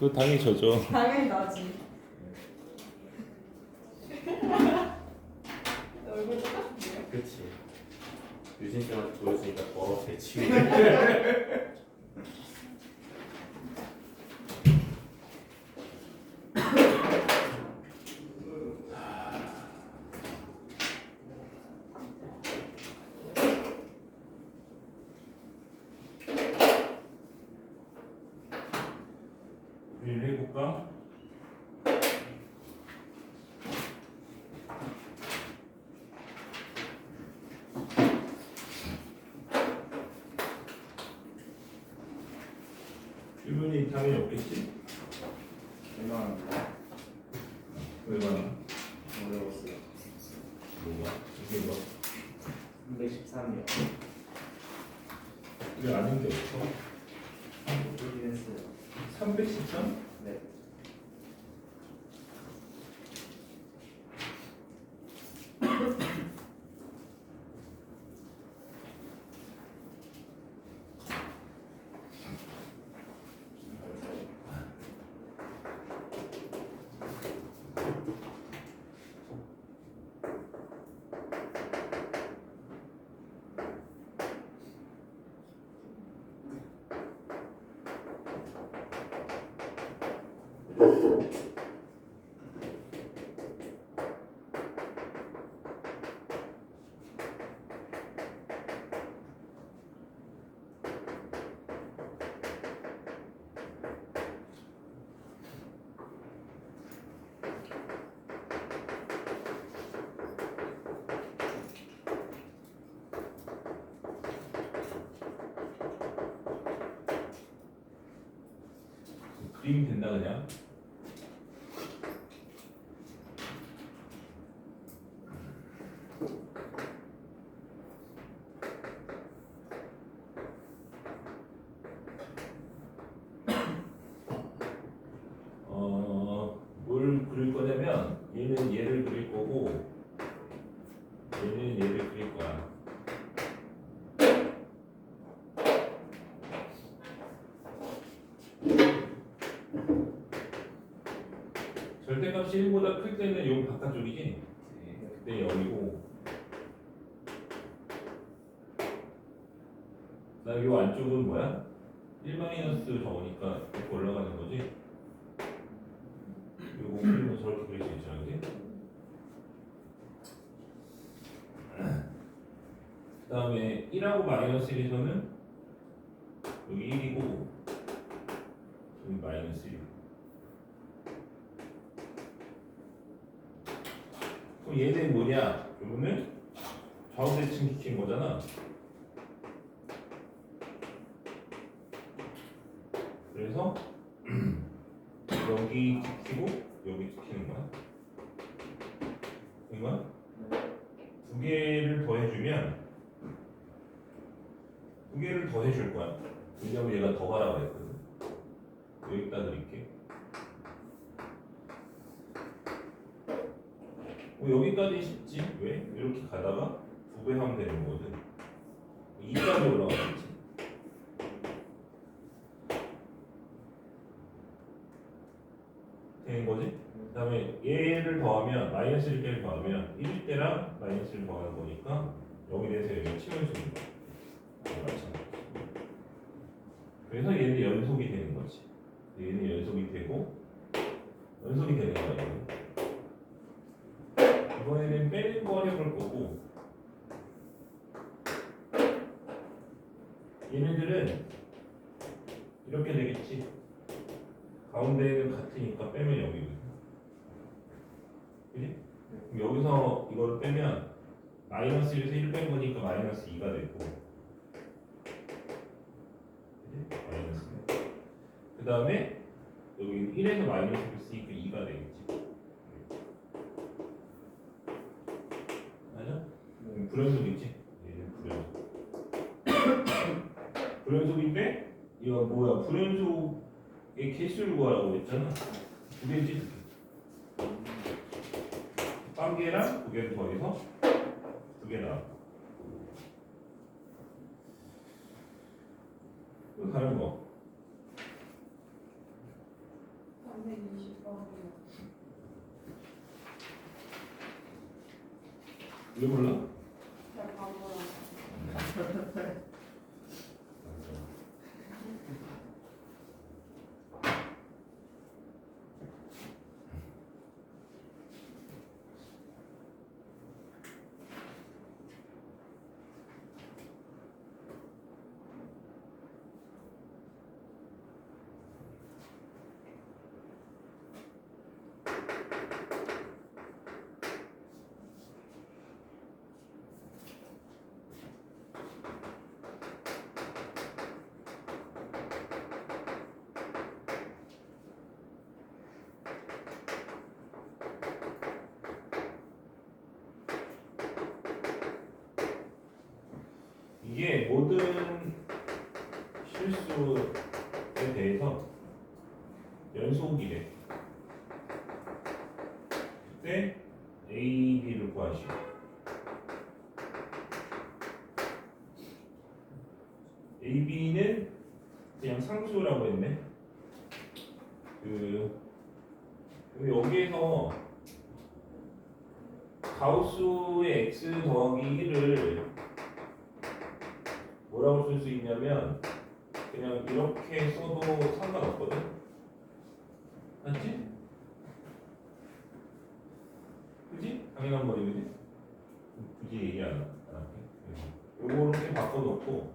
그거 당연히 저죠. 당연히 나지. 얼굴 똑같은데요? 그치. 유진 쌤한테 보여주니까 더러워 대치. 일 해볼까? 질문이 당연히 없겠지? 얼마나 얼마나? 어려웠어요. 뭐가? 이게 뭐? 313이요. 이게 아닌 게 없어? 보긴 했어요. 313? 네. 그림이 된다 그냥? 뭘 그릴 거냐면 얘는 얘를 그릴 거고 얘는 얘를 그릴 거야. 절대값이 1보다 클 때는 여기 바깥쪽이지? 그때 0이고 그다음에 요 안쪽은 뭐야? 1 마이너스 저거니까 이렇게 올라가는 거지? 요거 그리면 저렇게 그릴 수 있잖아, 그지? 그 다음에 1하고 마이너스 1에서는 여기 1이고 여기 마이너스 1. 그럼 얘는 뭐냐? 요거는 좌우대칭 시킨 거잖아. 그래서 여기 지키고 여기 지키는 거야. 이건 두 개를 더해주면 두 개를 더해줄 거야. 왜냐면 얘가 더하라고 했거든. 여기다 드릴게. 여기까지 쉽지? 왜? 이렇게 가다가 2배 하면 되는 거거든. 2까지 올라가겠지. 되는 거지? 그 다음에 얘를 더하면 마이너스 1개를 더하면 1일 때랑 마이너스 1을 더하는 거니까 여기 대해서 여기 치워주는 거야. 마찬가지. 그래서 얘는 연속이 되는 거지. 얘는 연속이 되고 연속이 되는 거야. 얘는. 이번에는 빼는 거 해볼 거고 얘네들은 이렇게 되겠지. 가운데는 같으니까 빼면 0이거든. 그지? 그럼 여기서 이걸 빼면 마이너스 1에서 1 뺀 거니까 마이너스 2가 되고 그지? 마이너스 2. 그 다음에 여기 1에서 마이너스를 쓰니까 2가 되겠지. 맞아? 불연속이지? 얘는 불연속. 불연속인데 이거 뭐야? 불연속의 개수를 구하라고 했잖아. 두 개지. 한 개랑 두 개를 더해서 두 개 나와. 또 다른 거. 320번이요. 왜 몰라? 잘 바보라. 이게 모든 실수에 대해서 연속이래. 그때 A, B를 구하시오. A, B는 그냥 상수라고 했네. 여기에서 가우스의 x 더하기 1을 뭐라고 쓸 수 있냐면 그냥 이렇게 써도 상관없거든. 맞지? 그지? 당연한 말이지. 굳이 얘기 안 할게. 요렇게 바꿔놓고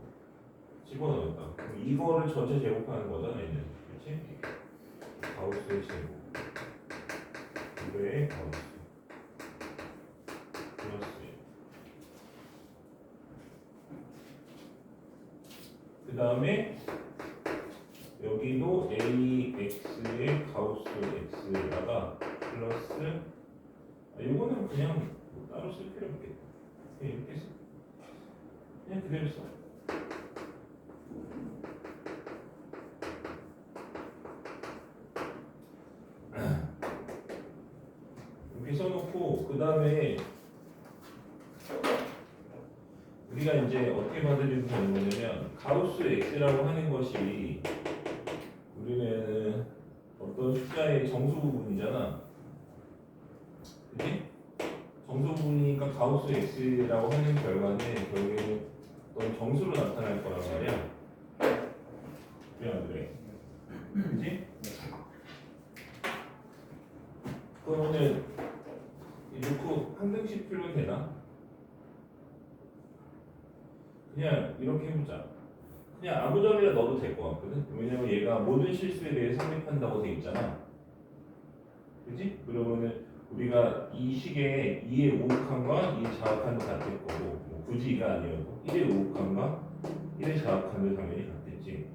집어넣었다. 그럼 이거를 전체 제곱하는 거잖아, 얘는. 그렇지? 가우스의 제곱. 이거의 가우스. 플러스. 그 다음에 여기도 AX의 가우스 X에다가 플러스 이거는 그냥 뭐 따로 쓸 필요 없겠다. 그냥 이렇게 써. 그냥 그대로 써. 이렇게 써놓고 그 다음에 우리가 이제 어떻게 받아들이면 되는 거냐면 가우스 X라고 하는 것이 우리는 어떤 숫자의 정수 부분이잖아. 그치? 정수 부분이니까 가우스 X라고 하는 결과는 결국에는 어떤 정수로 나타날 거란 말이야. 그래 안 그래? 그치? 그러면은 놓고 한 등씩 풀면 되나? 그냥 이렇게 해보자. 그냥 아무 점이나 넣어도 될 것 같거든. 왜냐면 얘가 모든 실수에 대해 성립한다고 돼 있잖아. 그지? 그러면은 우리가 이 식의 2의 우극함과 2의 자극함도 같을 거고, 뭐 굳이 이가 아니어도 1의 우극함과 1의 자극함도 당연히 같겠지.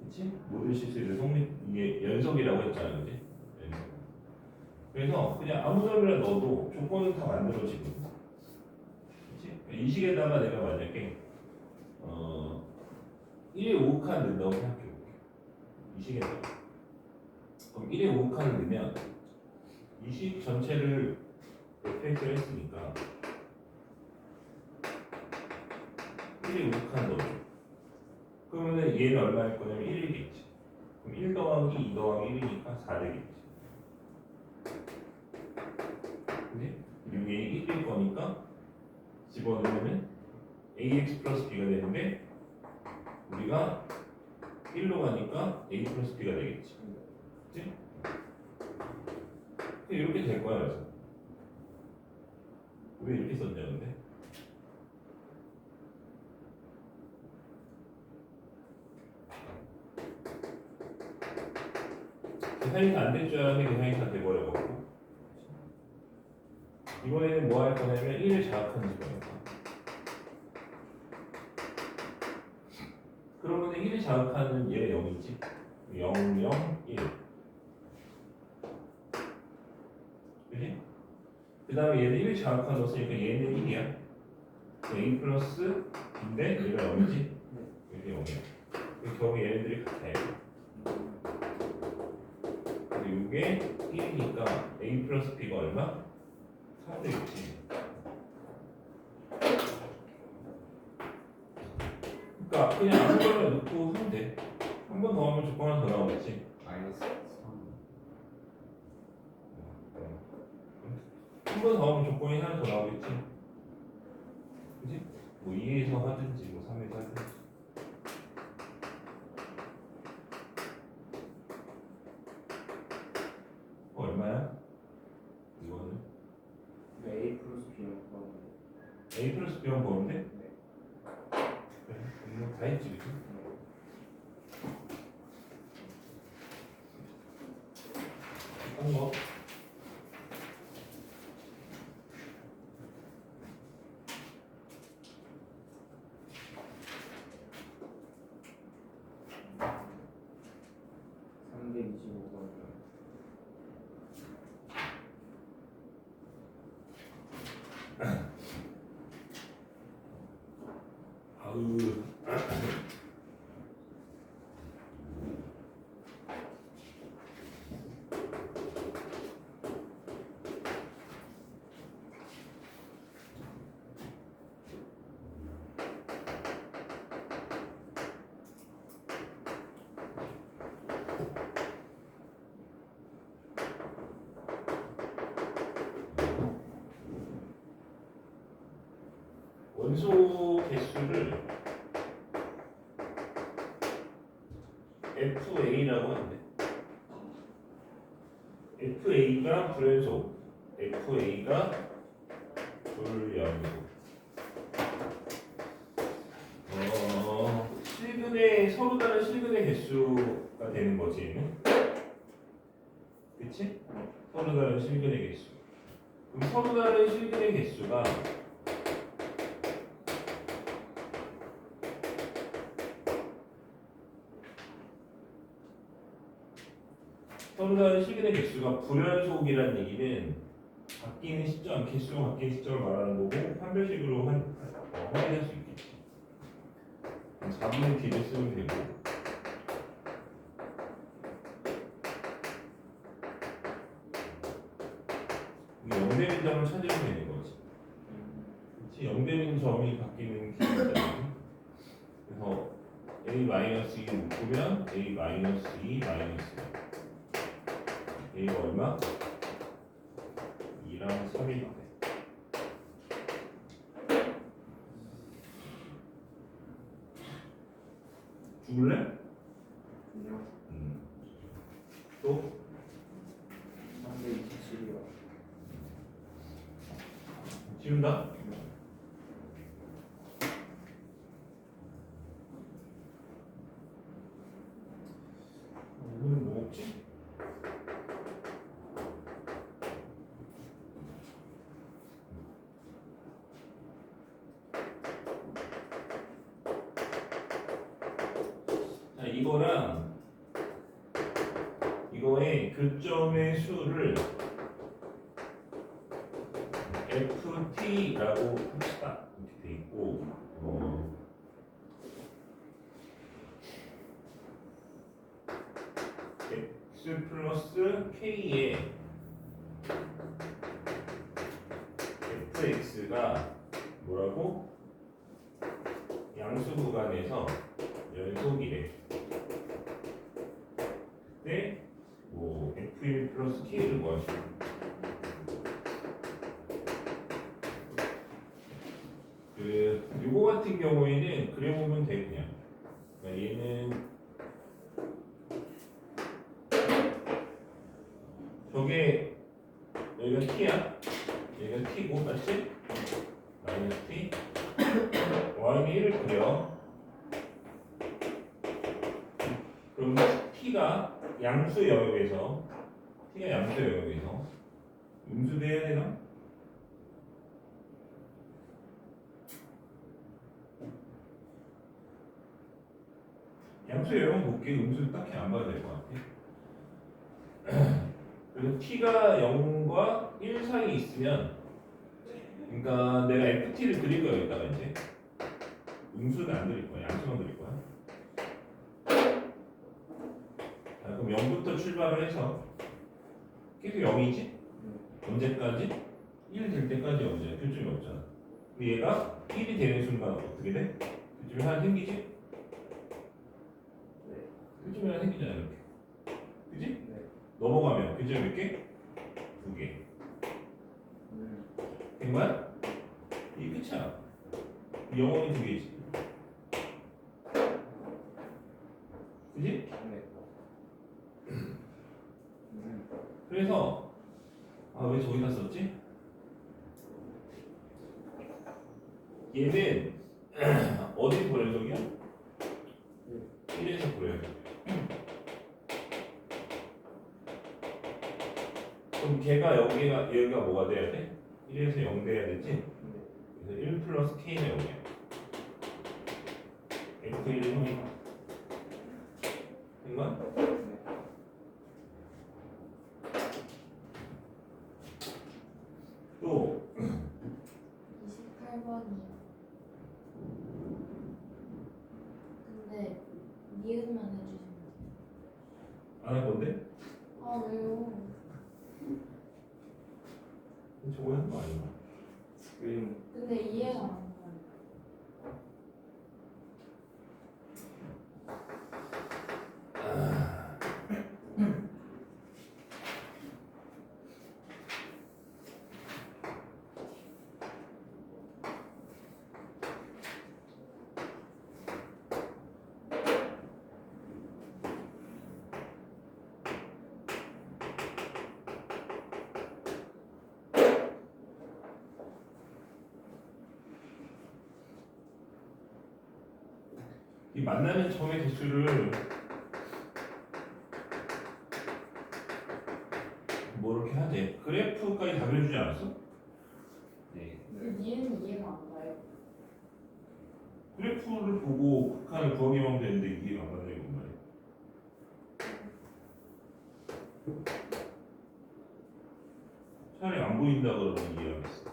그치? 모든 실수에 대해 성립, 이게 연속이라고 했잖아. 그지? 연속. 그래서 그냥 아무 점이나 넣어도 조건은 다 만들어지거든. 이 식에다가 내가 만약에 1의 5칸 넣는다고 생각해볼게. 이 식에다가 그럼 1의 5칸을 넣으면 이 식 전체를 fx를 했으니까 1의 5칸 넣어줘. 그러면 얘는 얼마일 거냐면 1이겠지. 그럼 1 더하기 2 더하기 1이니까 4 되겠지. 그지? 그리고 얘 1일 거니까 집어넣으면 ax 플러스 b가 되는데 우리가 1로 가니까 a 플러스 b가 되겠지. 그치? 이렇게 될 거야. 그래서 왜 이렇게 썼냐 근데? 계산이 안 될 줄 알았는데 계산이 다 돼버려갖고 이번에는 뭐 할 거냐면 1을 자각하는 집어넣을 거야. 그러면 1을 자극하는 얘 0이지. 0, 0, 1. 그지? 그 다음에 얘는 1을 자극한 넣었으니까 얘는 1이야. a 플러스 b인데 얘가 0이지? 이게 0이야. 결국 얘네들이 같아요. 근데 이게 1이니까 a 플러스 b가 얼마? 3 되겠지. 그러니까 그냥 아무 거나 넣고 하면 돼. 한 번 더 하면 조건 하나 더 나오겠지. 마이너스 3 한 번 더 하면 조건이 하나 더 나오겠지. 그지? 뭐 2에서 하든지 뭐 3에서 하든지. 얼마야? 이거는 A 플러스 B는 뭐 A 플러스 B만 보는데? 네. 그래, 이거 다 했지, 그치? 한 거. 아우. 원소 개수를 FA라고 하는데 FA가 불연속, FA가 불연속. 실근의 서로 다른 실근의 개수가 되는 거지, 얘는. 그치? 서로 다른 실근의 개수. 그럼 서로 다른 실근의 개수가 서로 다른 실근의 개수가 불연속이라는 얘기는 바뀌는 시점, 개수가 바뀌는 시점을 말하는 거고 판별식으로 확인할 수 있겠지. 4분의 D를 쓰면 되고 이게 0되는 점을 찾으면 되는 거지. 그치? 0되는 점이 바뀌는 기준이잖아. 그래서 A-2 묶으면 A-2 A가 얼마? 2랑 3이 돼. 죽을래? 그냥 또? 327이요. 지운다? 오늘은 뭐 먹지? 자, 이거랑 이거의 교점의 수를 FT라고 합시다. 이렇게 돼 있고 X 플러스 K의 FX가 뭐라고? 양수 구간에서 연속이래. 그때 뭐 F1 플러스 K를 구하시고 요거 같은 경우에는 그려보면 돼 그냥. 그러니까 얘는 저게 여기가 T야. 여기가 T고 맞지? 마이너스 T. Y는 1을 그려. 그럼 T가 양수 영역에서 음수돼야 되나? 양수 영역 볼게. 음수 딱히 안 봐도 될 것 같아. 그래서 T가 0과 1 사이에 있으면, 그러니까 내가 FT를 그릴 거야 여기다가 이제 음수는 안 그릴 거야. 양수만 그릴 거야. 자, 그럼 0부터 출발을 해서 계속 0이지? 언제까지? 1 될 때까지 0이야. 교점이 없잖아. 근데 얘가 1이 되는 순간 어떻게 돼? 교점이 하나 생기지? 교점이 하나 생기잖아 이렇게. 그지? 네. 넘어가면 교점이 몇 개? 2개. 된 거야? 이게 끝이야. 영원히 두 개지. 그지? 네. 그래서 아 왜 저기다 썼지? 얘는 어디 불연속이야? 1에서 불연속. 그럼 걔가 여기가 뭐가 돼야 돼? 1에서 0 돼야 되지? 그래서 1 플러스 k는 0이야. F1은 0이야. 된 거야? 또 28번이요. 근데 니은만 해주시면 돼요. 안 할 건데? 아 왜요? 저거 하는 거 아니야? 지금 근데 이해가 안 가요. 이 만나는 점의 개수를 뭐 이렇게 하지? 그래프까지 다 그려주지 않았어? 네. 근데 니은이 이해가 안 가요. 그래프를 보고 극한을 구하기만 하면 되는데 이해가 안 가는 게 뭔 말이야? 차라리 안 보인다 그러면 이해하겠어.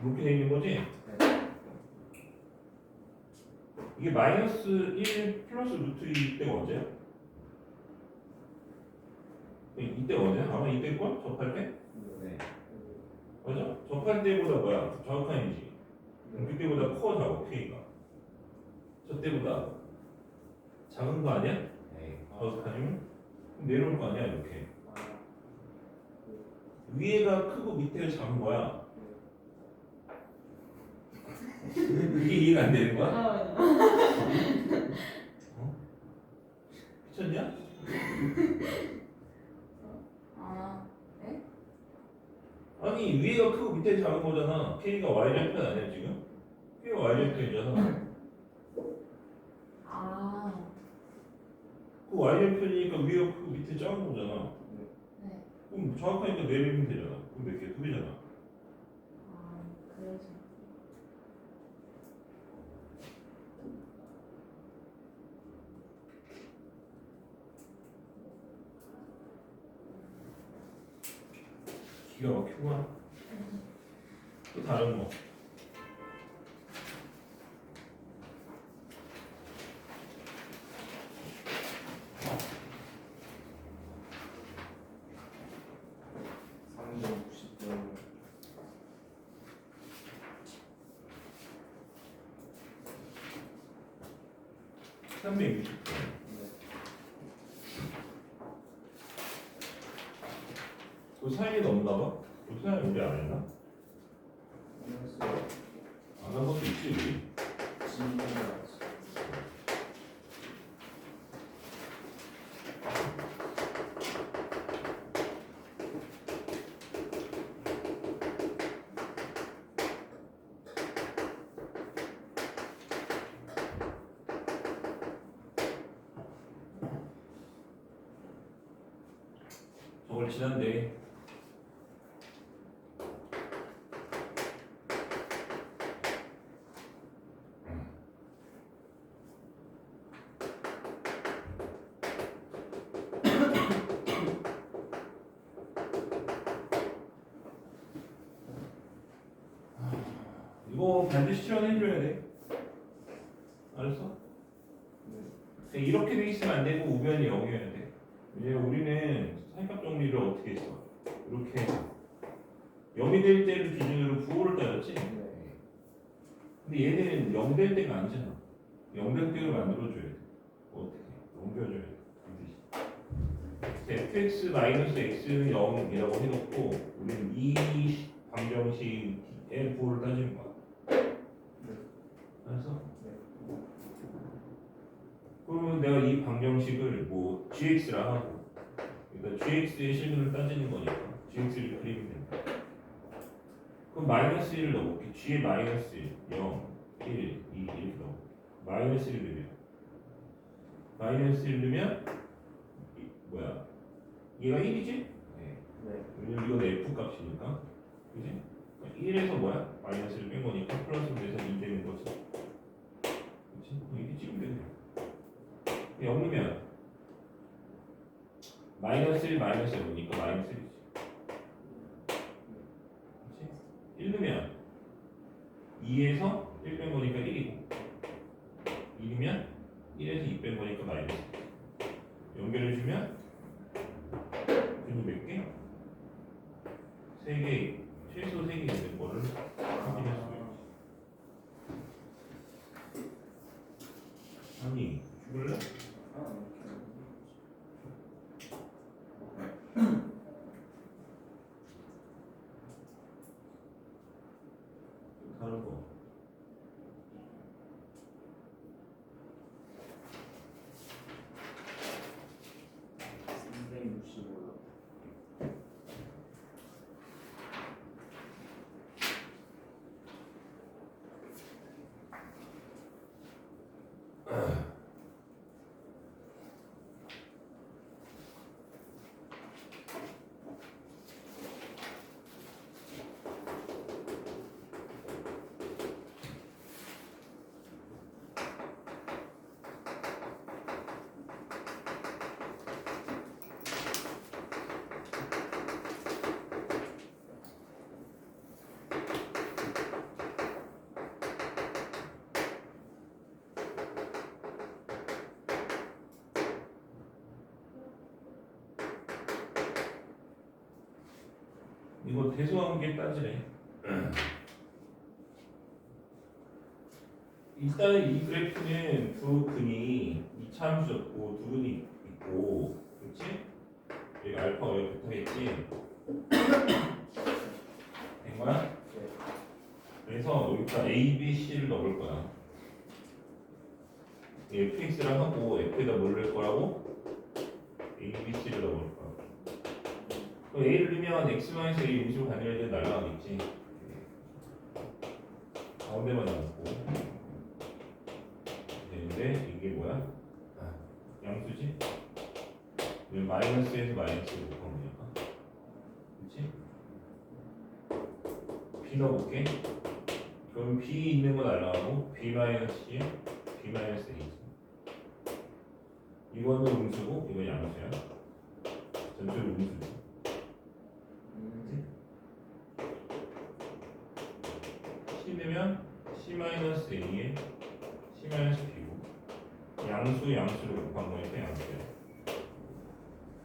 이렇게 돼 있는 거지? 이게 마이너스 1 플러스 루트 2 이때가 언제야? 이때가 언제야? 아마 이때일걸? 접할 때? 네. 맞아? 접할 때보다 뭐야? 좌극한이지. 그럼 그때보다 커 작아 K가. 저 때보다 작은 거 아니야? 네. 좌극한이면? 그럼 내려올 거 아니야 이렇게. 위에가 크고 밑에가 작은 거야. 그게 이해가 안 되는 거야? 미쳤냐? 아, 네? 아니 위에가 크고 밑에 작은 거잖아. K가 Y절편 아니야 지금? K가 Y절편이잖아. 아, 그 Y절편이니까 위에가 크고 밑에 작은 거잖아. 네. 그럼 정확하니까 내리면 되잖아. 그럼 몇 개? 두 개잖아. 아, 그래서. 기가 막히구만. 또 다른 거. 네. 360도. 그 사이에 넣나 봐? 그 사이에 우리 안 했나? 안 한 것도 있지 우리. 저걸 지난데 이거 반드시 실현해줘야 돼. 알았어? 이렇게 돼 있으면 안 되고 우변이 0이어야 돼. 이제 우리는 사이값 정리를 어떻게 했어? 이렇게 0이 될 때를 기준으로 부호를 따졌지? 근데 얘는 0될 때가 아니잖아. 0될 때를 만들어줘야 돼. 어떻게? 옮겨줘야 돼. fx 마이너스 x는 0이라고 해놓고 우리는 이 방정식의 부호를 따지는 거야. 알았어? 그러면 내가 이 방정식을 뭐 gx라 하고 그러니까 gx의 실근을 따지는 거니까 gx를 그리면 된다. 그럼 마이너스 1을 넣어볼게. g에 마이너스 1, 0, 1, 2 이렇게 넣어. 마이너스 1 넣으면 마이너스 1 넣으면 뭐야? 얘가 1이지? 네. 왜냐면 이건 f 값이니까 그지? 1에서 뭐야? 마이너스 1 뺀 거니까 플러스 돼서 2 되는 거지 그치? 이게 지금 되네 0 넣으면 마이너스 1 마이너스 0이니까 마이너스 1이지 그치? 1 넣으면 2에서 1 뺀 거니까 1이고 2면 1에서 2 뺀 거니까 마이너스 1 연결해주면 몇 개? 3개, 최소 3개 있는 거를 확인할 수 있지. 아니, 죽을래? 다른 거. 이거 대소관계 따지래. 일단 이 그래프는 두 근이 이 참수였고 두 근이 있고, 그렇지? 여기 알파가 여기 붙어있지. 된 거야? 그래서 여기다 A, B, C를 넣을 거야. fx를 하고 f에다 뭘 넣을 거라고? A, B, C를 넣을 거야. 그럼 A를 넣으면 X-A 음식을 단위할 때 날라가겠지. 가운데만 남고. 되는데 이게 뭐야? 양수지? 왜 마이너스에서 마이너스를 곱한 거니까. 그렇지? B 넣어볼게. 그럼 B 있는 거 날라가고 B 마이너스 C에 B 마이너스 A. 이거는 음수고 이건 양수야. 전체로 음수지. C 되면 C-A에 C-B고 양수로 곱한 거니까 양수야.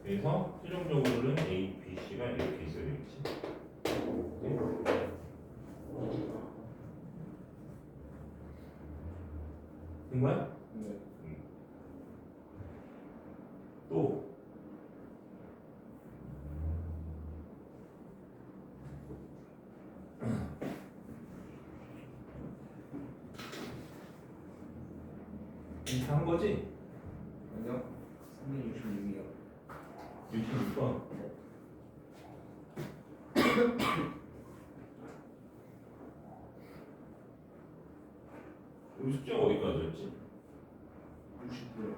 그래서 최종적으로는 A, B, C가 이렇게 있어야 되겠지. 된 거야? 네. 또 이렇게 한 거지? 아니요. 366이요. 66번. 우리 숙제가 어디까지였지? 69요.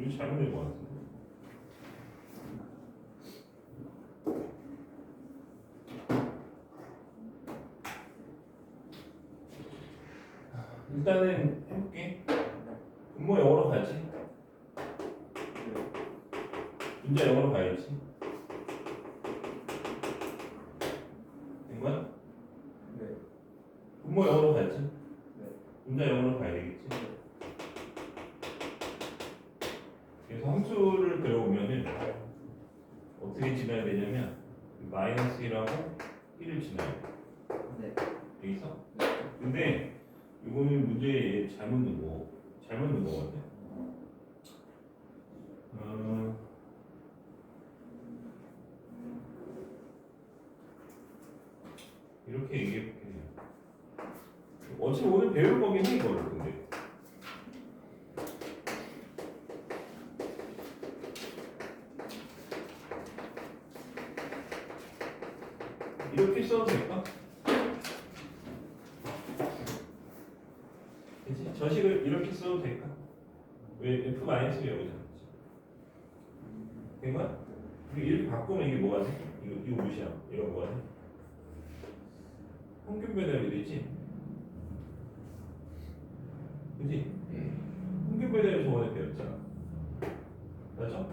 이거 잘못 낸것 같은데. 일단은 해볼게. 분모 영어로 가지. 분자 영어로 가야지. 된 거야? 네. 분모 영어로 가야지. 네. 분자 영어로 가야 되겠지. 그래서 함수를 배워보면은 어떻게 지나야 되냐면 마이너스 1하고 1을 지나야 돼. 네. 돼 있어? 근데 이거는 문제에 잘못 넣은 거거든. 이렇게 얘기해 볼게요. 어차피 오늘 배울 거긴 해 이거를 근데. 이렇게 써도 될까? 그치? 저식을 이렇게 써도 될까? 왜 F-가 여기서 나왔지? 된 거야? 이렇게 바꾸면 이게 뭐가 돼? 이거 무시야. 이거 뭐가 돼? 평균 배달이 되지? 그치? 평균 배달을 저번에 배웠잖아. 맞죠?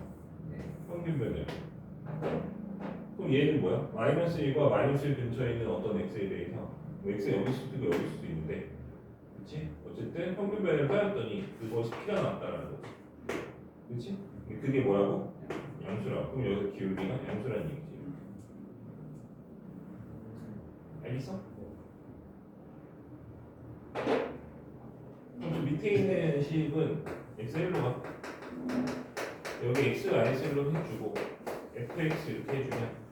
평균 배달. 그럼 얘는 뭐야? 마이너스 1과 마이너스 1 근처에 있는 어떤 x에 대해서 뭐 x가 여기 수도 있고 여기 수도 있는데 그치? 어쨌든 평균 배열을 따졌더니 그것이 P가 나왔다라는 거지. 그치? 그게 뭐라고? 양수라고. 그럼 여기서 기울기가 양수라는 얘기지. 알겠어? 그럼 저 밑에 있는 식은 x1로 가. 여기 x 마이너스1로 해주고 fx 이렇게 해주면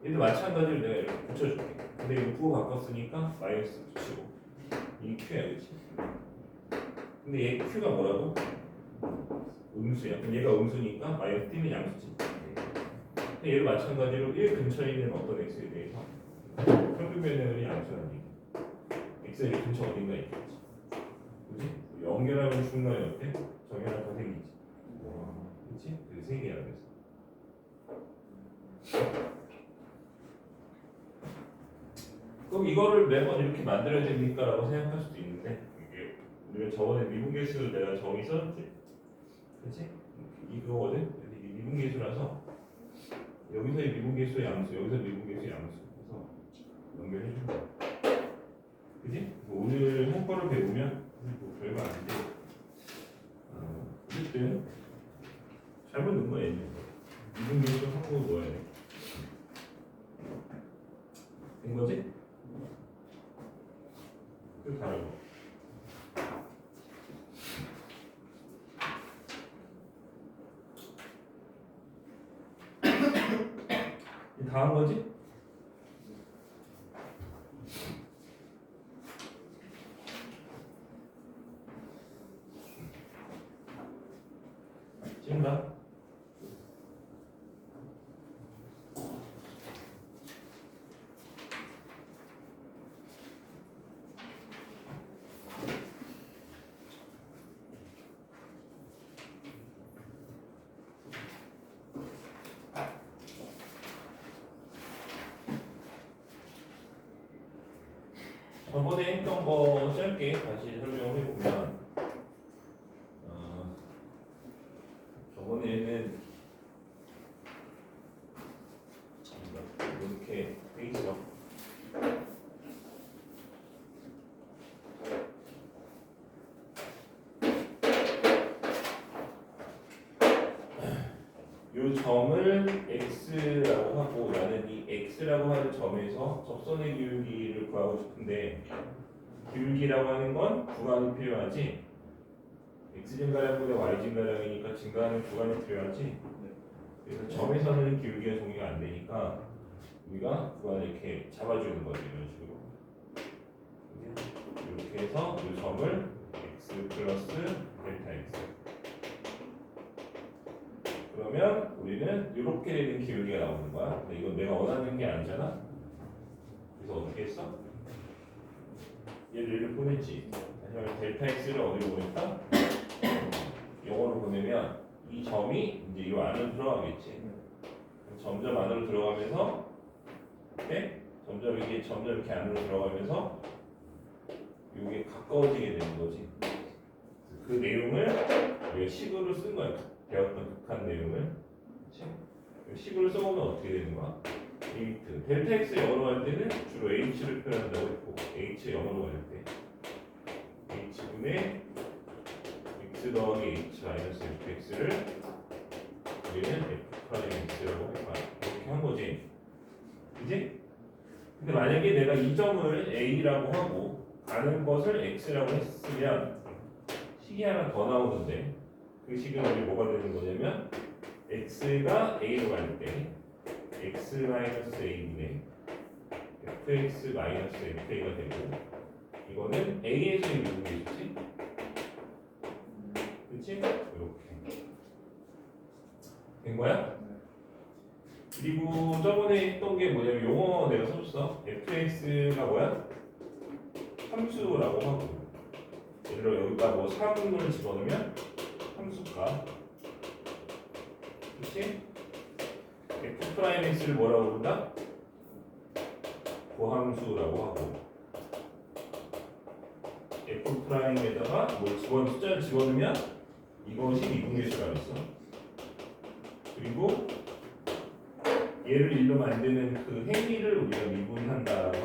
얘도 마찬가지로 내가 이렇게 붙여줄게. 근데 이거 부호 바꿨으니까 마이너스 붙이고 이게 q야 그치? 근데 얘 q가 뭐라고? 음수야. 그럼 얘가 음수니까 마이너스 t는 양수지. 근데 얘도 마찬가지로 1 근처에 있는 어떤 x에 대해서 평균 변형이 양수라는 얘기. x의 근처 어딘가에 있겠지. 그치? 연결하면 중간에 어때? 정렬하면 더 생기지. 그치? 그게 세 개야 그래서. 그럼 이거를 매번 이렇게 만들어야 됩니까? 라고 생각할 수도 있는데 이게 우리가 저번에 미분계수 내가 정의 썼지? 그치? 이거거든? 이게 미분계수라서 여기서의 미분계수의 양수 여기서 미분계수의 양수 그래서 연결해준 거야. 그치? 오늘 한 거를 배우면 뭐 별거 아닌데 어쨌든 잘못 넣은 거야 얘는. 미분계수 한 거 넣어야 돼. 된 거지? 그 다르고. 다 한 거지? 찍는다. 저번에 했던 거 짧게 다시 설명을 해보면 저번에는 이렇게 돼 있어. 이 점을 x라고 하고 나는 이 x라고 하는 점에서 접선의 기울기를 구하고 싶은데 기울기라고 하는 건 구간이 필요하지. x 증가량보다 y 증가량이니까 증가하는 구간이 필요하지. 그래서 점에서는 기울기가 정의가 안 되니까 우리가 구간을 이렇게 잡아주는 거죠. 이런 식으로. 이렇게 해서 이 점을 x 플러스 델타 x. 그러면 우리는 이렇게 되는 기울기가 나오는 거야. 근데 이건 내가 원하는 게 아니잖아. 그래서 어떻게 했어? 얘를 보냈지. 하지만 델타 x를 어디로 보냈다? 영어로 보내면 이 점이 이제 이 안으로 들어가겠지. 점점 안으로 들어가면서 네? 점점 이렇게 안으로 들어가면서 이게 가까워지게 되는 거지. 그 내용을 우리가 식으로 쓴 거야. 배웠던 극한 내용을. 그치? 식으로 써보면 어떻게 되는 거야? 델타 x 영어로 할 때는 주로 h를 표현한다고 했고, h 영어로 할 때 h분의 x 더하기 h 마이너스 fx를 우리는 f 프라임 x라고 할 거야. 이렇게 한 거지. 그지? 근데 만약에 내가 이 점을 a라고 하고 가는 것을 x라고 했으면 식이 하나 더 나오는데 그 식은 우리 뭐가 되는 거냐면 x가 a로 갈 때 x 마이너스 a분의 fx 마이너스 fa가 되고 이거는 a에서의 미분계수지? 그치? 이렇게 된 거야? 그리고 저번에 했던 게 뭐냐면 용어 내가 써줬어. fx가 뭐야? 함수라고 하고 예를 들어 여기다 뭐 4분문을 집어넣으면 함수가 그치? f 프라임 x를 뭐라고 부른다? 고함수라고 하고 f 프라임에다가 뭐 숫자를 집어넣으면 이것이 미분계수라고 했어. 그리고 얘를 잃으면 안 되는 그 행위를 우리가 미분한다라고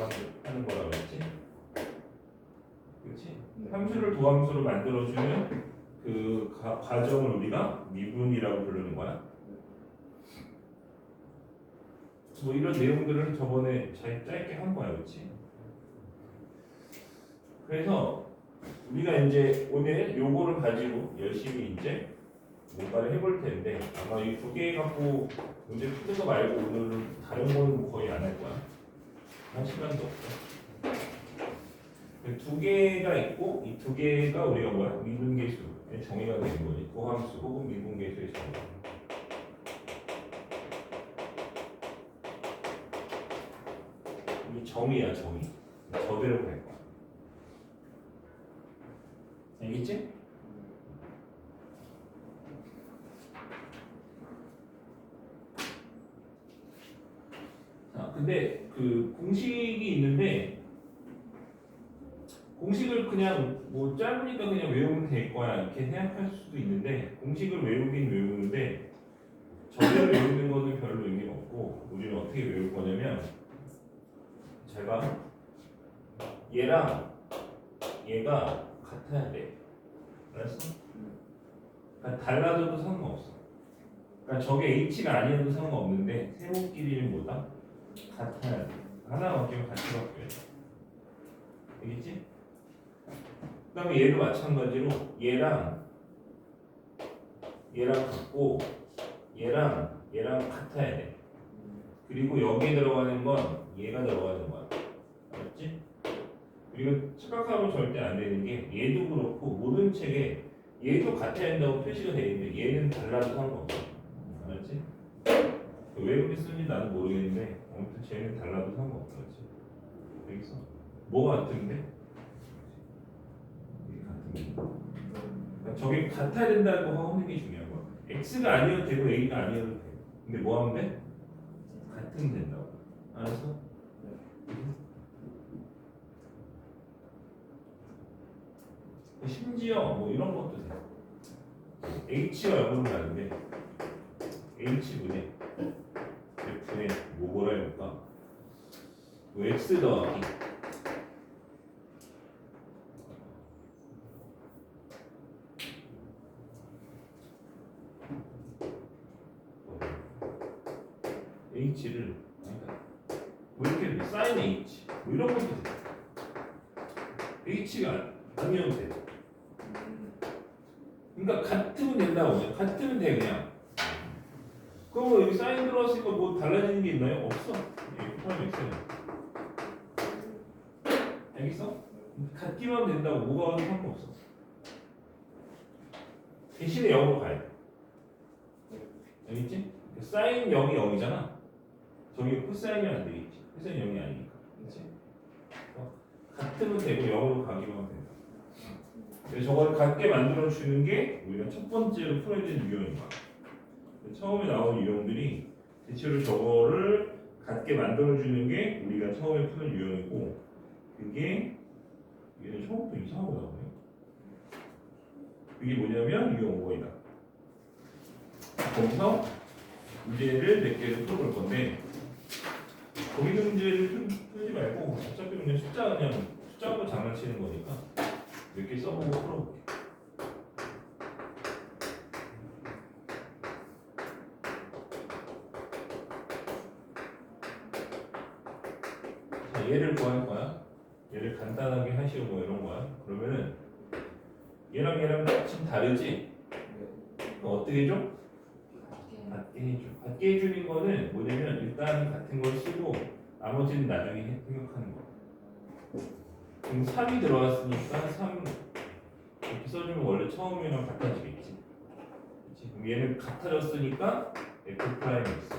하는 거라고 했지. 그렇지? 함수를 도함수로 만들어주는 그 과정을 우리가 미분이라고 부르는 거야. 뭐 이런 내용들을 저번에 잘 짧게 한 거야, 그렇지? 그래서 우리가 이제 오늘 요거를 가지고 열심히 이제 뭔가를 해볼 텐데 아마 이 두 개 갖고 문제 푸는 거 말고 오늘은 다른 거는 거의 안 할 거야. 할 시간도 없어. 두 개가 있고 이 두 개가 우리가 뭐야? 미분계수의 정의가 되는 거지. 고함수 혹은 미분계수의 정의. 이 정의야 정의. 저대로 갈 거야. 알겠지? 자, 근데 그 공식이 있는데 공식을 그냥 뭐 짧으니까 그냥 외우면 될 거야 이렇게 생각할 수도 있는데 공식을 외우긴 외우는데 저대로 외우는 거는 별로 의미가 없고 우리는 어떻게 외울 거냐면 잘 봐. 얘랑 얘가 같아야 돼. 알았어? 그러니까 달라져도 상관없어. 그러니까 저게 h가 아니어도 상관없는데 세모끼리는 뭐다? 같아야 돼. 하나 바뀌면 같이 바뀌어야 돼. 알겠지? 그 다음에 얘도 마찬가지로 얘랑 같고 얘랑 같아야 돼. 그리고 여기에 들어가는 건 얘가 들어가는 거야. 알았지? 그리고 착각하면 절대 안 되는 게 얘도 그렇고 모든 책에 얘도 같아야 된다고 표시가 되어 있는데 얘는 달라도 상관없어. 알았지? 왜 그렇게 쓰는지 나는 모르겠는데 아무튼 쟤는 달라도 상관없어. 알았지? 알겠어? 뭐가 같은데? 이게 같은데. 그러니까 저게 같아야 된다고 하는 게 중요한 거야. x가 아니어도 되고 a가 아니어도 돼. 근데 뭐 하면 돼? 같으면 된다고. 알았어? 심지어 뭐 이런 것도 돼. h와 영어는 다른데 h분의 f분의 뭐라 해볼까? 뭐 x 더하기 h를 뭐 이렇게 돼. sin h 뭐 이런 것도 돼. h가 아니어도 돼. 그러니까 같으면 된다고. 그냥 같으면 돼 그냥. 그럼 뭐 여기 사인 들어왔으니까 뭐 달라지는 게 있나요? 없어. 여기 프라임 x는. 알겠어? 같기만 된다고. 뭐가 와도 상관없어. 대신에 0으로 가야 돼. 알겠지? 사인 0이 0이잖아. 저기 코사인이 안 되겠지. 코사인 0이 아니니까. 그렇지? 같으면 되고 0으로 가기만 된다. 그래서 저걸 같게 만들어 주는 게 우리가 첫 번째로 풀어야 되는 유형인 거야. 처음에 나온 유형들이 대체로 저거를 같게 만들어 주는 게 우리가 처음에 푸는 유형이고, 그게 얘는 처음부터 이상하게 나오네. 그게 뭐냐면 유형 5번이다. 거기서 문제를 몇 개를 풀어볼 건데, 거기 있는 문제를 풀지 말고 어차피 그냥 숫자하고 장난치는 거니까 몇 개 써보고 풀어볼게. 자, 얘를 구할 거야. 얘를 간단하게 하시고 뭐 이런 거야. 그러면은 얘랑 좀 다르지? 그럼 어떻게 해줘? 같게 해줘. 같게 해주는 거는 뭐냐면 일단 같은 걸 쓰고 나머지는 나중에 생각하는 거. 지금 3이 들어왔으니까 3 이렇게 써주면 원래 처음이랑 같아지겠지. 그치? 그럼 얘는 같아졌으니까 F 프라임 X.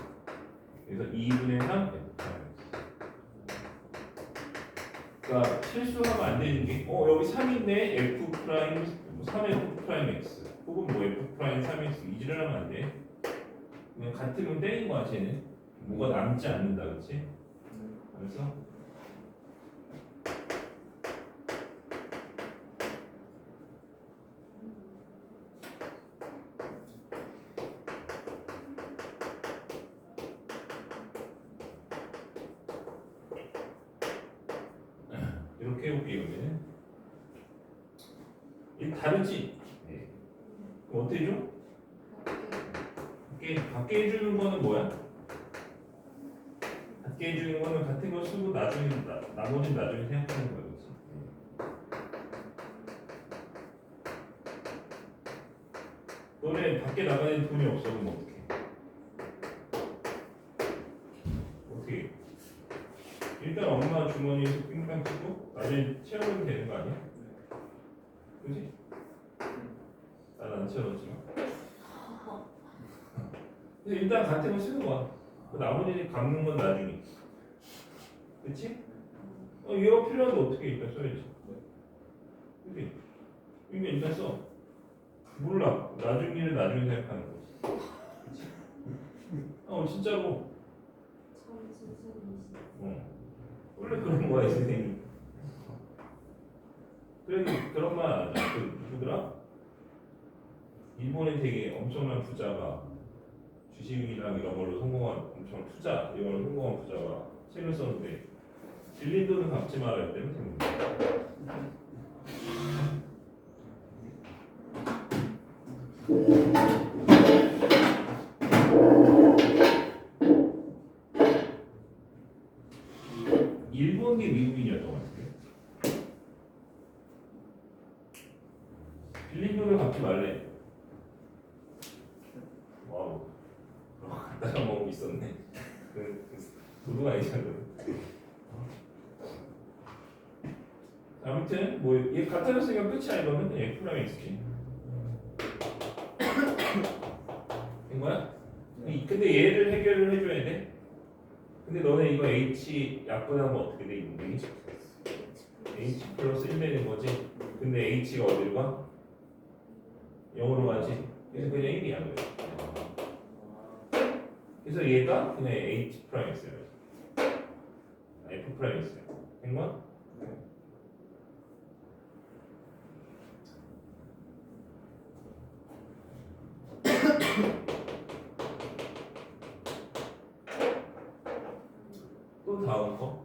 그래서 2분의 3 F 프라임 X. 그러니까 실수하면 안 되는 게 여기 3인데 F 프라임 3F 프라임 X 혹은 뭐 F 프라임 3X 이지를 하면 안 돼. 그냥 같으면 땡인 거야 쟤는. 뭐가 남지 않는다 그치? 그래서 이렇게 해볼게요. 그러면 이 다르지? 네. 그럼 어떻게 해줘? 밖에 해주는 거는 뭐야? 밖에 해주는 거는 같은 거 쓰고 나중에 나머지는 나중에 생각하는 거야, 그렇지? 너네 밖에 나가는 돈이 없어 그럼 어떡해? 어떻게? 일단 엄마 주머니에서 삥땅 치고 나중에 채우면 되는 거 아니야? 그지? 난 안 채웠지만. 근데 일단 같은 거 쓰는 거야. 나머지 갚는 건 나중에. 그치? 얘가 필요한데 어떻게 일단 써야지. 그치? 이거 일단 써. 몰라. 나중에는 나중에 생각하는 거지. 그치? 진짜로. 원래 그런 거야, 이 선생님. 그런 말 안 하잖아. 누구더라? 일본에 되게 엄청난 부자가 주식이랑 이런 걸로 성공한 엄청 투자 이런 걸로 성공한 부자가 책을 썼는데 빌린 돈은 갚지 말아야 되는 겁니다. 일본계 미국인이었던 것 같아요. 빌린 돈을 갚지 말래. 와우. 갖다가 먹고 있었네. 도둑 아니잖아. 아무튼 뭐 얘 같아졌으니까 끝이야. 이거는 그냥 F랑 X지. 된 거야? 근데 얘를 해결을 해줘야 돼. 근데 너네 이거 H 약분하면 어떻게 돼? 이분들이? H 플러스 1 되는 거지. 근데 H가 어디로 가? 0으로 가지. 그래서 그냥 1이야. 그래서 얘가 그냥 H 프라임 X야. F 프라임 X야. 된 거야? 또 다음 거.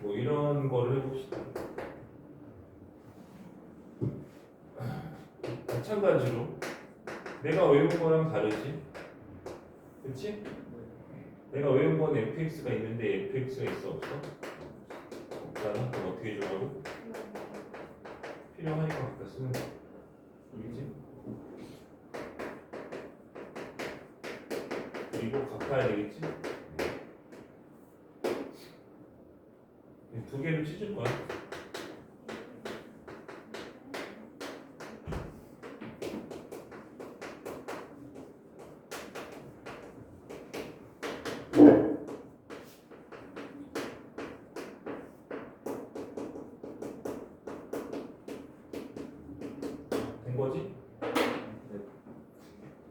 뭐 이런 거를 해봅시다. 마찬가지로 내가 외운 거랑 다르지? 그치? 내가 외운 건 fx가 있는데 fx가 있어 없어? 없잖아? 그럼 어떻게 해주라고? 필요하니까 갖다 쓰는 거. 그지? 그리고 갚아야 되겠지? 두 개를 찢을 거야. 된 거지?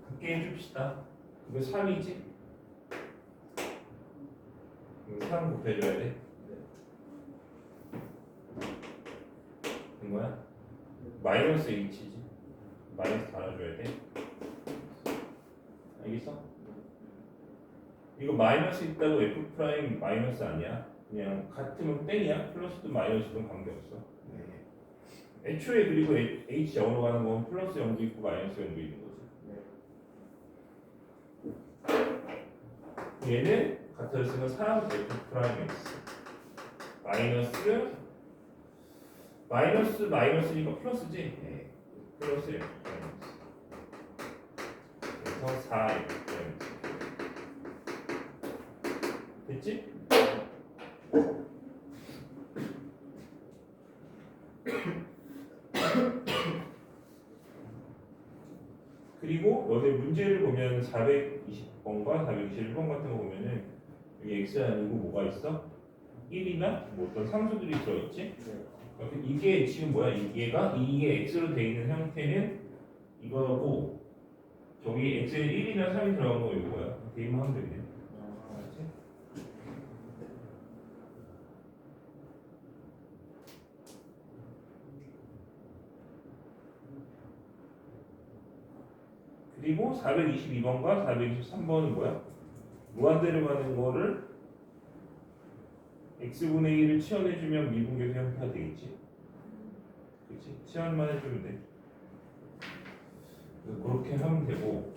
갖게 해줍시다. 이거 3이지? 이거 3 곱해줘야 돼. 된 거야? 마이너스 h지. 마이너스 달아줘야 돼. 알겠어? 이거 마이너스 있다고 f 프라임 마이너스 아니야. 그냥 같으면 땡이야. 플러스든 마이너스든 관계없어. 애초에 그리고 h 0으로 가는 건 플러스 0도 있고 마이너스 0도 있는 거지. 얘는 같았으면 3 f 프라임 x 마이너스 마이너스니까 플러스지. 네. 플러스 f 프라임 x. 그래서 4 f 프라임 x. 됐지? 그리고 너네 문제를 보면 420번과 421번 같은 거 보면은 여기 x 아니고 뭐가 있어? 1이나 뭐 어떤 상수들이 들어있지? 이게 지금 뭐야? 이게 x로 돼 있는 형태는 이거고 저기 x에 1이나 3이 들어간 거 이거야. 대입만 하면 되겠네. 알았지? 그리고 422번과 423번은 뭐야? 무한대로 가는 거를 x분의 1을 치환해주면 미분계수 형태가 되겠지? 그렇지? 치환만 해주면 돼. 그래서 그렇게 하면 되고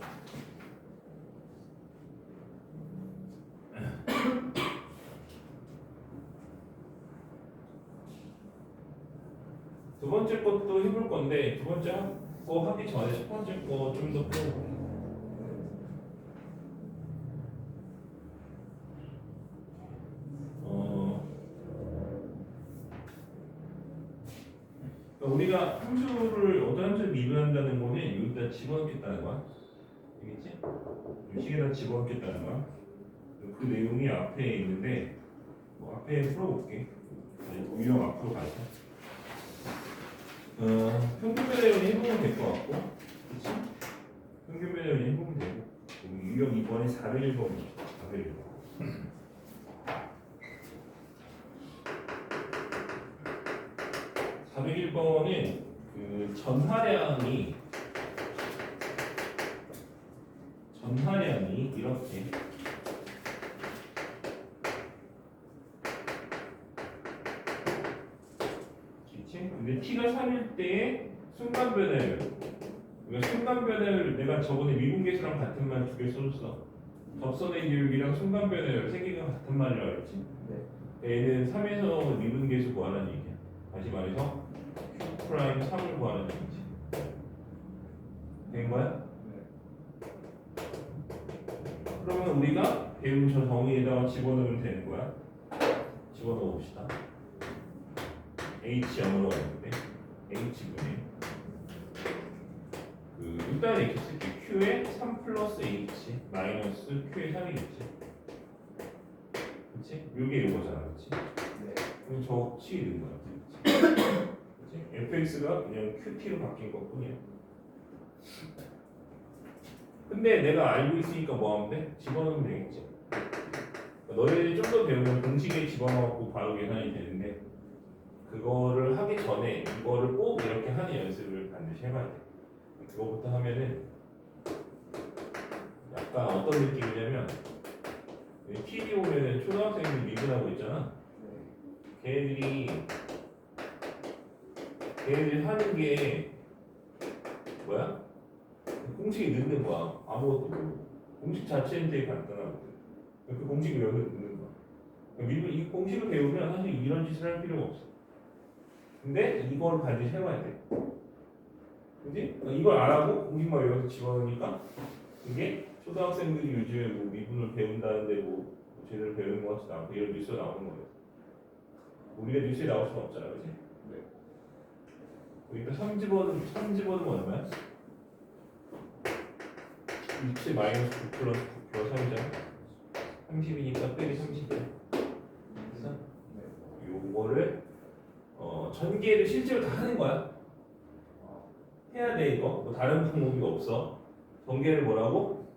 두 번째 것도 해볼 건데 두 번째 거 하기 전에 첫 번째 거 좀 더 풀어볼게. 우리가 함수를 어떤 함수를 미분한다는 거는 여기다 집어넣겠다는 거야. 알겠지? 식에다 집어넣겠다는 거야. 그 내용이 앞에 있는데 뭐 앞에 풀어볼게. 유형 앞으로 가서 평균배열이 해보면 될 것 같고, 그렇지? 평균배열이 해보면 되고 유형 2번이 401번입니다. 401번. 401번은 그 전하량이 이렇게 그치? 근데 t가 3일 때의 순간 변화율. 그러니까 순간 변화율 내가 저번에 미분계수랑 같은 말 두 개 써줬어. 접선의 기울기랑 순간 변화율 세 개가 같은 말이라고 했지. 얘는 3에서 미분계수 구하라는 얘기야. 다시 말해서 q 프라임 3을 구하는 얘기지. 된 거야? 그러면 우리가 배운 저 정의에다가 집어넣으면 되는 거야. 집어넣어 봅시다. h 0으로 가는데 h분의 일단 이렇게 쓸게. q에 3 플러스 h 마이너스 q에 3이겠지. 그치? 요게 요거잖아. 그치? 그럼 저 치 있는 거야. 그치? fx가 그냥 qt로 바뀐 것 뿐이야. 근데 내가 알고 있으니까 뭐 하면 돼? 집어넣으면 되겠지. 너희들이 좀 더 배우면 공식에 집어넣고 바로 계산이 되는데 그거를 하기 전에 이거를 꼭 이렇게 하는 연습을 반드시 해봐야 돼. 그거부터 하면은 약간 어떤 느낌이냐면 TV 보면은 초등학생들 미분하고 있잖아. 걔네들이 하는 게 뭐야? 공식에 넣는 거야. 아무것도 모르고. 공식 자체는 되게 간단하거든. 그 공식을 여기서 넣는 거야. 미분 이 공식을 배우면 사실 이런 짓을 할 필요가 없어. 근데 이걸 반드시 해봐야 돼. 그지? 이걸 안 하고 공식만 여기서 집어넣으니까 이게 초등학생들이 요즘에 뭐 미분을 배운다는데 뭐 제대로 배우는 것 같지도 않고 이런 뉴스가 나오는 거예요. 우리가 뉴스에 나올 수는 없잖아, 그지? 그러니까 3집어는 얼마야? 6 마이너스 9 플러스 9 플러스 3이잖아. 30이니까 빼기 30이야. 그래서 요거를 전개를 실제로 다 하는 거야. 해야 돼 이거. 뭐 다른 방법이 없어. 전개를 뭐라고?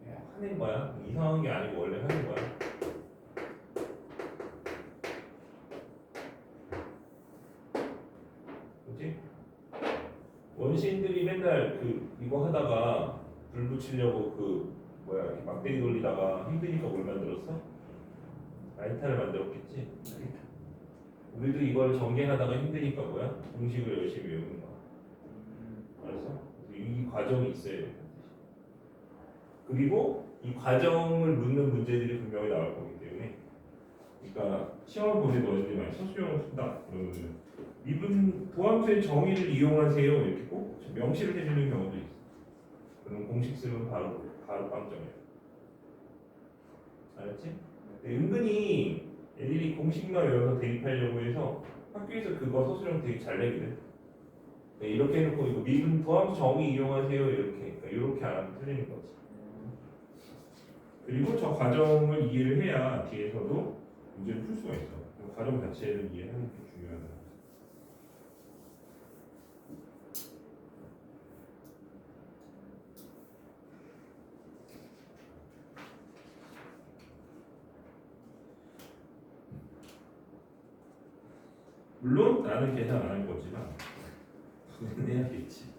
그냥 하는 거야. 이상한 게 아니고 원래 하는 거야. 그렇지? 원시인들이 맨날 그 이거 하다가 불 붙이려고 그 뭐야 이렇게 막대기 돌리다가 힘드니까 뭘 만들었어? 라이터를 만들었겠지. 우리도 이걸 전개하다가 힘드니까 뭐야? 공식을 열심히 외우는 거야. 알았어? 이 과정이 있어야 돼. 그리고 이 과정을 묻는 문제들이 분명히 나올 거기 때문에, 그러니까 시험을 볼 때 너희들이 많이 서술형을 쓴다. 그러면 미분 도함수의 정의를 이용하세요 이렇게 꼭 명시를 해주는 경우도 있어. 그럼 공식 쓰면 바로 빵점이야. 알았지? 근데 은근히 애들이 공식만 외워서 대입하려고 해서 학교에서 그거 서술형 되게 잘 내거든. 이렇게 해놓고 이거 미분 도함수 정의 이용하세요 이렇게, 그러니까 이렇게 안 하면 틀리는 거지. 그리고 저 과정을 이해를 해야 뒤에서도 문제를 풀 수가 있어. 그 과정 자체를 이해하는 게 중요하다. 물론 나는 계산 안 할 거지만 해야겠지.